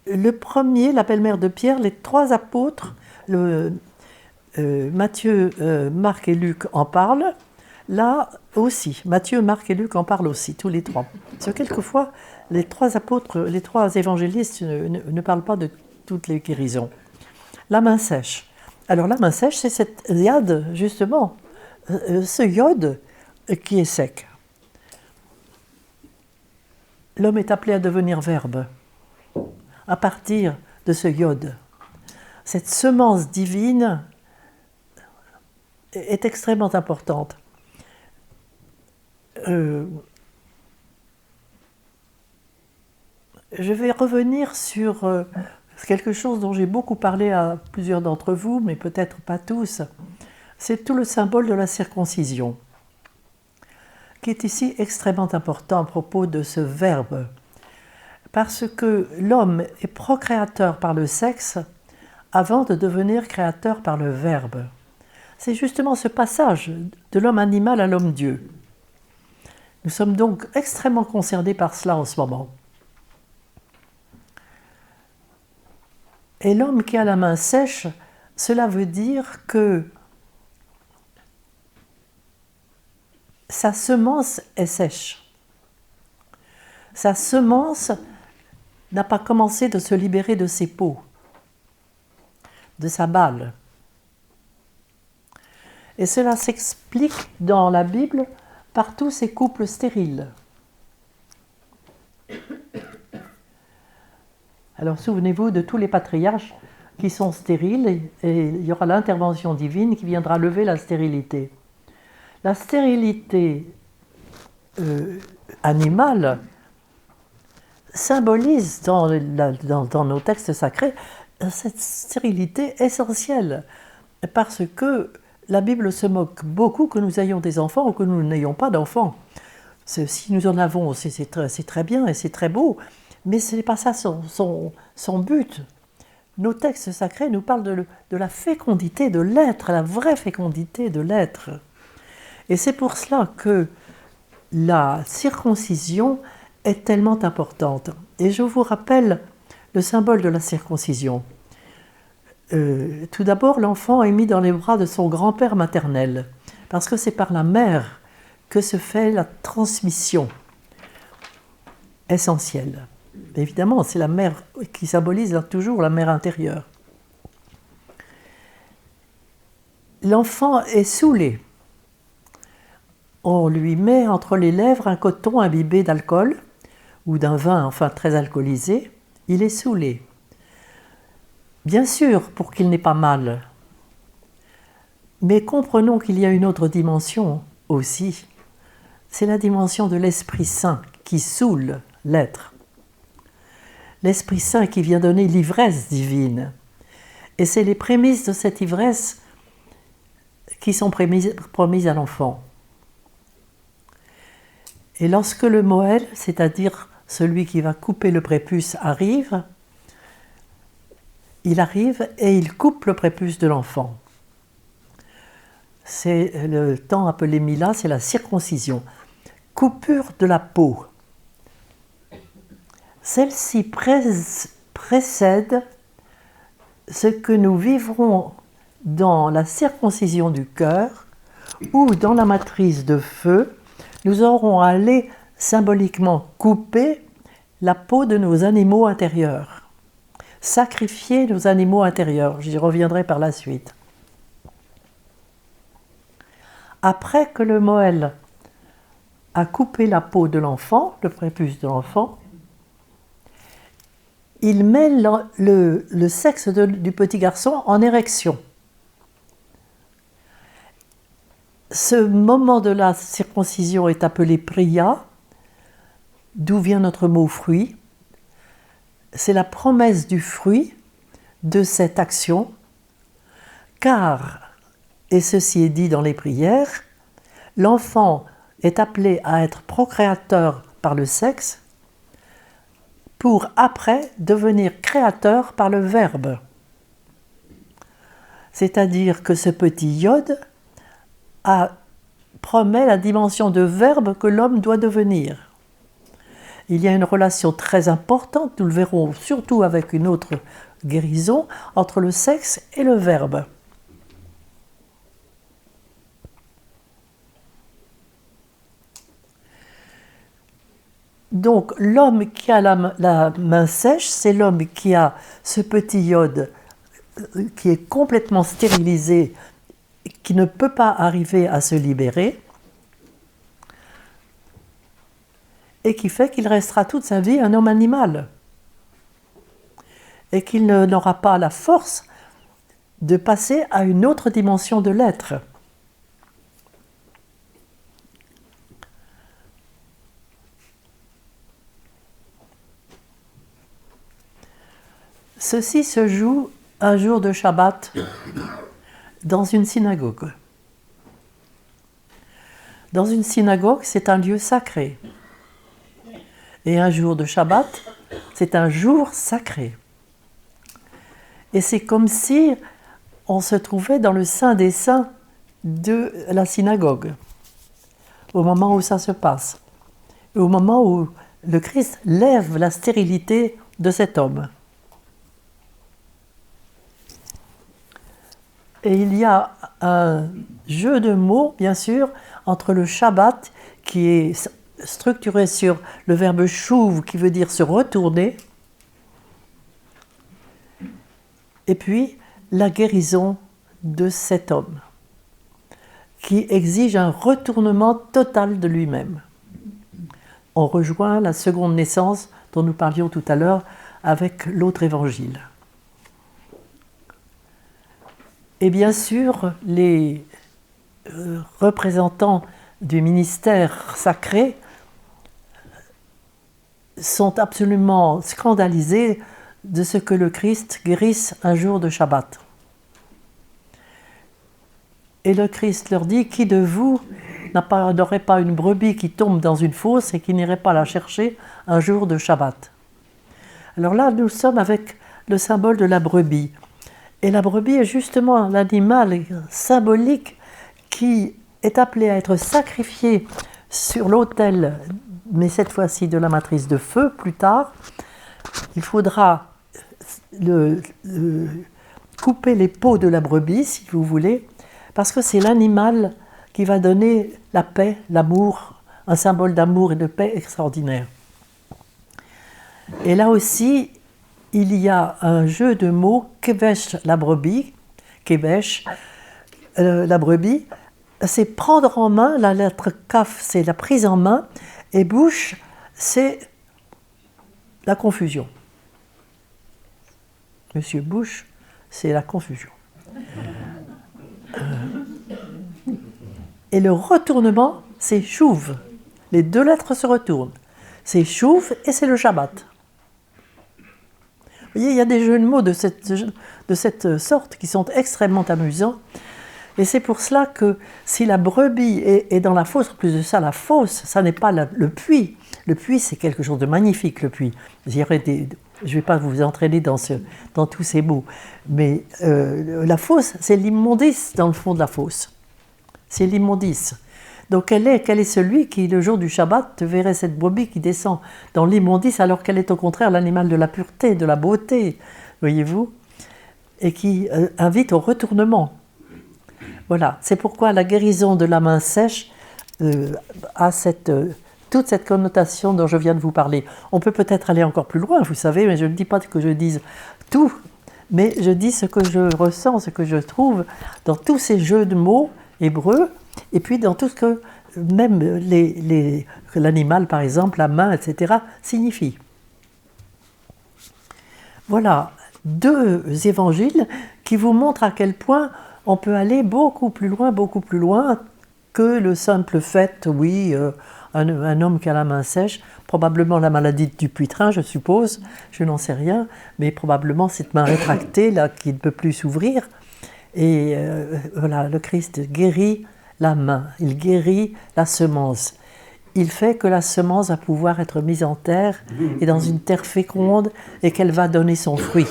le premier, la belle-mère de Pierre, les trois apôtres, Matthieu, Marc et Luc en parlent. Là aussi, Matthieu, Marc et Luc en parlent aussi, tous les trois. Parce que quelquefois, les trois apôtres, les trois évangélistes ne parlent pas de toutes les guérisons. La main sèche. Alors la main sèche, c'est cette iode, justement, ce iode qui est sec. L'homme est appelé à devenir verbe à partir de ce iode. Cette semence divine est extrêmement importante. Je vais revenir sur quelque chose dont j'ai beaucoup parlé à plusieurs d'entre vous, mais peut-être pas tous. C'est tout le symbole de la circoncision, qui est ici extrêmement important à propos de ce verbe. Parce que l'homme est procréateur par le sexe avant de devenir créateur par le verbe. C'est justement ce passage de l'homme animal à l'homme Dieu. Nous sommes donc extrêmement concernés par cela en ce moment. Et l'homme qui a la main sèche, cela veut dire que sa semence est sèche. Sa semence n'a pas commencé de se libérer de ses peaux, de sa balle. Et cela s'explique dans la Bible par tous ces couples stériles. Alors souvenez-vous de tous les patriarches qui sont stériles et il y aura l'intervention divine qui viendra lever la stérilité. La stérilité animale symbolise dans nos textes sacrés cette stérilité essentielle parce que la Bible se moque beaucoup que nous ayons des enfants ou que nous n'ayons pas d'enfants. Si nous en avons, c'est très bien et c'est très beau, mais ce n'est pas ça son but. Nos textes sacrés nous parlent de la fécondité de l'être, la vraie fécondité de l'être. Et c'est pour cela que la circoncision est tellement importante. Et je vous rappelle le symbole de la circoncision. Tout d'abord, l'enfant est mis dans les bras de son grand-père maternel, parce que c'est par la mère que se fait la transmission essentielle. Évidemment, c'est la mère qui symbolise toujours la mère intérieure. L'enfant est saoulé. On lui met entre les lèvres un coton imbibé d'alcool, ou d'un vin enfin très alcoolisé. Il est saoulé. Bien sûr, pour qu'il n'ait pas mal. Mais comprenons qu'il y a une autre dimension aussi. C'est la dimension de l'Esprit Saint qui saoule l'être. L'Esprit Saint qui vient donner l'ivresse divine. Et c'est les prémices de cette ivresse qui sont promises à l'enfant. Et lorsque le Moël, c'est-à-dire celui qui va couper le prépuce, arrive, il arrive et il coupe le prépuce de l'enfant. C'est le temps appelé Mila, c'est la circoncision. Coupure de la peau. Celle-ci précède ce que nous vivrons dans la circoncision du cœur ou dans la matrice de feu. Nous aurons à aller symboliquement couper la peau de nos animaux intérieurs. Sacrifier nos animaux intérieurs. J'y reviendrai par la suite. Après que le Moël a coupé la peau de l'enfant, le prépuce de l'enfant, il met le sexe du petit garçon en érection. Ce moment de la circoncision est appelé priya, d'où vient notre mot fruit. C'est la promesse du fruit de cette action, car, et ceci est dit dans les prières, l'enfant est appelé à être procréateur par le sexe pour après devenir créateur par le verbe. C'est-à-dire que ce petit iode promet la dimension de verbe que l'homme doit devenir. il y a une relation très importante, nous le verrons surtout avec une autre guérison, entre le sexe et le verbe. Donc l'homme qui a la main sèche, c'est l'homme qui a ce petit iode qui est complètement stérilisé, qui ne peut pas arriver à se libérer, et qui fait qu'il restera toute sa vie un homme animal, et qu'il n'aura pas la force de passer à une autre dimension de l'être. Ceci se joue un jour de Shabbat dans une synagogue. Dans une synagogue, c'est un lieu sacré. Et un jour de Shabbat, c'est un jour sacré. Et c'est comme si on se trouvait dans le Saint des Saints de la synagogue, au moment où ça se passe, et au moment où le Christ lève la stérilité de cet homme. Et il y a un jeu de mots, bien sûr, entre le Shabbat, qui est structuré sur le verbe shuv, qui veut dire se retourner, et puis la guérison de cet homme, qui exige un retournement total de lui-même. On rejoint la seconde naissance dont nous parlions tout à l'heure avec l'autre évangile. Et bien sûr, les représentants du ministère sacré sont absolument scandalisés de ce que le Christ guérisse un jour de Shabbat. Et le Christ leur dit, qui de vous n'aurait pas une brebis qui tombe dans une fosse et qui n'irait pas la chercher un jour de Shabbat? Alors là, nous sommes avec le symbole de la brebis. Et la brebis est justement l'animal symbolique qui est appelé à être sacrifié sur l'autel, mais cette fois-ci de la matrice de feu plus tard. Il faudra couper les peaux de la brebis, si vous voulez, parce que c'est l'animal qui va donner la paix, l'amour, un symbole d'amour et de paix extraordinaire. Et là aussi, il y a un jeu de mots, kevesh, la brebis, kevesh, la brebis, c'est prendre en main, la lettre kaf, c'est la prise en main, et bouche, c'est la confusion. Monsieur Bush, c'est la confusion. Et le retournement, c'est chouv. Les deux lettres se retournent. C'est chouv et c'est le Shabbat. Vous voyez, il y a des jeux de mots de cette sorte qui sont extrêmement amusants. Et c'est pour cela que si la brebis est dans la fosse, en plus de ça, la fosse, ça n'est pas le puits. Le puits, c'est quelque chose de magnifique, le puits. Je ne vais pas vous entraîner dans tous ces mots. Mais la fosse, c'est l'immondice dans le fond de la fosse. C'est l'immondice. Donc quel est celui qui, le jour du Shabbat, verrait cette brebis qui descend dans l'immondice alors qu'elle est au contraire l'animal de la pureté, de la beauté, voyez-vous, et qui invite au retournement. Voilà, c'est pourquoi la guérison de la main sèche a toute cette connotation dont je viens de vous parler. On peut peut-être aller encore plus loin, vous savez, mais je ne dis pas que je dise tout, mais je dis ce que je ressens, ce que je trouve dans tous ces jeux de mots hébreux, et puis dans tout ce que même l'animal, par exemple, la main, etc., signifie. Voilà, deux évangiles qui vous montrent à quel point on peut aller beaucoup plus loin que le simple fait, oui, un homme qui a la main sèche, probablement la maladie du Dupuytren, je suppose, je n'en sais rien, mais probablement cette main rétractée, là, qui ne peut plus s'ouvrir. Et voilà, le Christ guérit la main, il guérit la semence. Il fait que la semence va pouvoir être mise en terre et dans une terre féconde et qu'elle va donner son fruit.